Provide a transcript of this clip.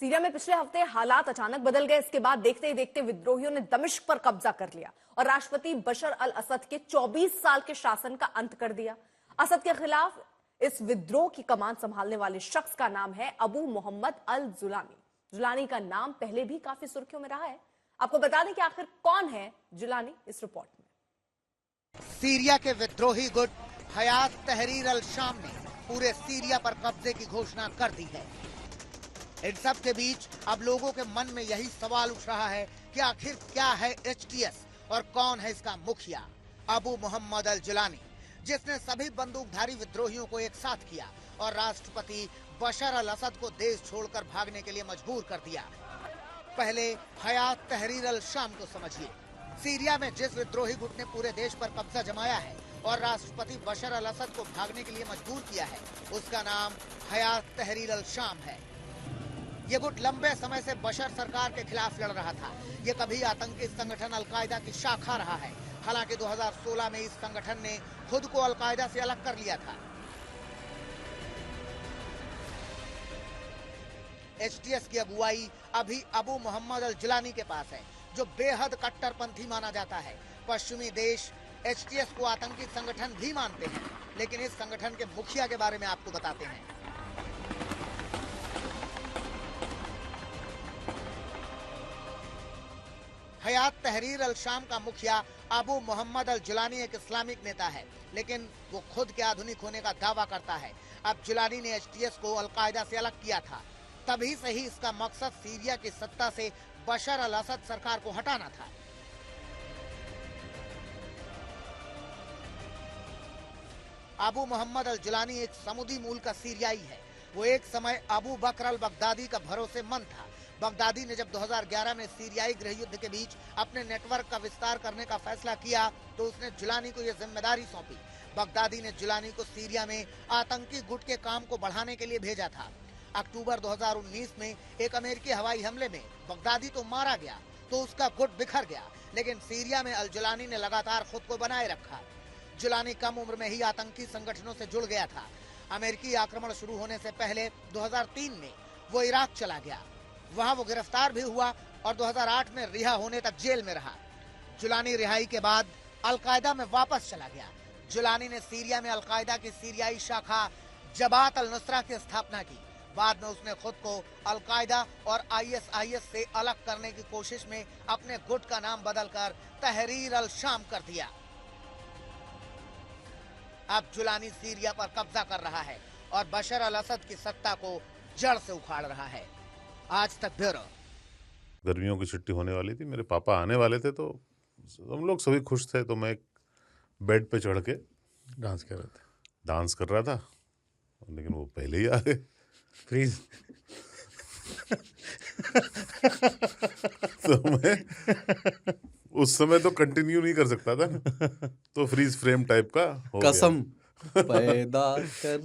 Syria में पिछले हफ्ते हालात अचानक बदल गए। इसके बाद देखते ही देखते विद्रोहियों ने दमिश्क पर कब्जा कर लिया और राष्ट्रपति बशर अल असद के 24 साल के शासन का अंत कर दिया। असद के खिलाफ इस विद्रोह की कमान संभालने वाले शख्स का नाम है अबू मोहम्मद अल जुलानी। जुलानी का नाम पहले भी काफी सुर्खियों में रहा है। आपको बता दें कि आखिर कौन है जुलानी, इस रिपोर्ट में। सीरिया के विद्रोही गुट हयात तहरीर अल शाम ने पूरे सीरिया पर कब्जे की घोषणा कर दी है। इन सब के बीच अब लोगों के मन में यही सवाल उठ रहा है कि आखिर क्या है एचटीएस और कौन है इसका मुखिया। अबू मोहम्मद अल जुलानी, जिसने सभी बंदूकधारी विद्रोहियों को एक साथ किया और राष्ट्रपति बशर अल असद को देश छोड़कर भागने के लिए मजबूर कर दिया। पहले हयात तहरीर अल शाम को समझिए। सीरिया में जिस विद्रोही गुट ने पूरे देश पर कब्जा जमाया है और राष्ट्रपति बशर अल असद को भागने के लिए मजबूर किया है, उसका नाम हयात तहरीर अल शाम है। ये गुट लंबे समय से बशर सरकार के खिलाफ लड़ रहा था। ये कभी आतंकी संगठन अलकायदा की शाखा रहा है। हालांकि 2016 में इस संगठन ने खुद को अलकायदा से अलग कर लिया था। एचटीएस की अगुवाई अभी अबू मोहम्मद अल जुलानी के पास है, जो बेहद कट्टरपंथी माना जाता है। पश्चिमी देश एचटीएस को आतंकी संगठन भी मानते हैं, लेकिन इस संगठन के मुखिया के बारे में आपको बताते हैं। हयात तहरीर अल शाम का मुखिया अबू मोहम्मद अल जुलानी एक इस्लामिक नेता है, लेकिन वो खुद के आधुनिक होने का दावा करता है। अब जुलानी ने एचटीएस को अलकायदा से अलग किया था, तभी से ही इसका मकसद सीरिया की सत्ता से बशर अल असद सरकार को हटाना था। अबू मोहम्मद अल जुलानी एक समुदी मूल का सीरियाई है। वो एक समय अबू बकर अल बगदादी का भरोसेमंद था। बगदादी ने जब 2011 में सीरियाई गृह युद्ध के बीच अपने नेटवर्क का विस्तार करने का फैसला किया, तो उसने जुलानी को यह जिम्मेदारी सौंपी। बगदादी ने जुलानी को सीरिया में आतंकी गुट के काम को बढ़ाने के लिए भेजा था। अक्टूबर 2019 में एक अमेरिकी हवाई हमले में बगदादी तो मारा गया, तो उसका गुट बिखर गया, लेकिन सीरिया में अल जुलानी ने लगातार खुद को बनाए रखा। जुलानी कम उम्र में ही आतंकी संगठनों से जुड़ गया था। अमेरिकी आक्रमण शुरू होने से पहले 2003 में वो इराक चला गया। वहां वो गिरफ्तार भी हुआ और 2008 में रिहा होने तक जेल में रहा। जुलानी रिहाई के बाद अलकायदा में वापस चला गया। जुलानी ने सीरिया में अलकायदा की सीरियाई शाखा जबात अल नुसरा की स्थापना की। बाद में उसने खुद को अलकायदा और आईएसआईएस से अलग करने की कोशिश में अपने गुट का नाम बदलकर तहरीर अल शाम कर दिया। अब जुलानी सीरिया पर कब्जा कर रहा है और बशर अल असद की सत्ता को जड़ से उखाड़ रहा है। आज तक ब्यूरो। गर्मियों की छुट्टी होने वाली थी, मेरे पापा आने वाले थे, तो हम लोग सभी खुश थे। तो मैं एक बेड पे चढ़ के डांस कर रहा था, लेकिन वो पहले ही आ गए। फ्रीज। तो मैं उस समय तो कंटिन्यू नहीं कर सकता था ना, तो फ्रीज फ्रेम टाइप का हो कसम पैदा कर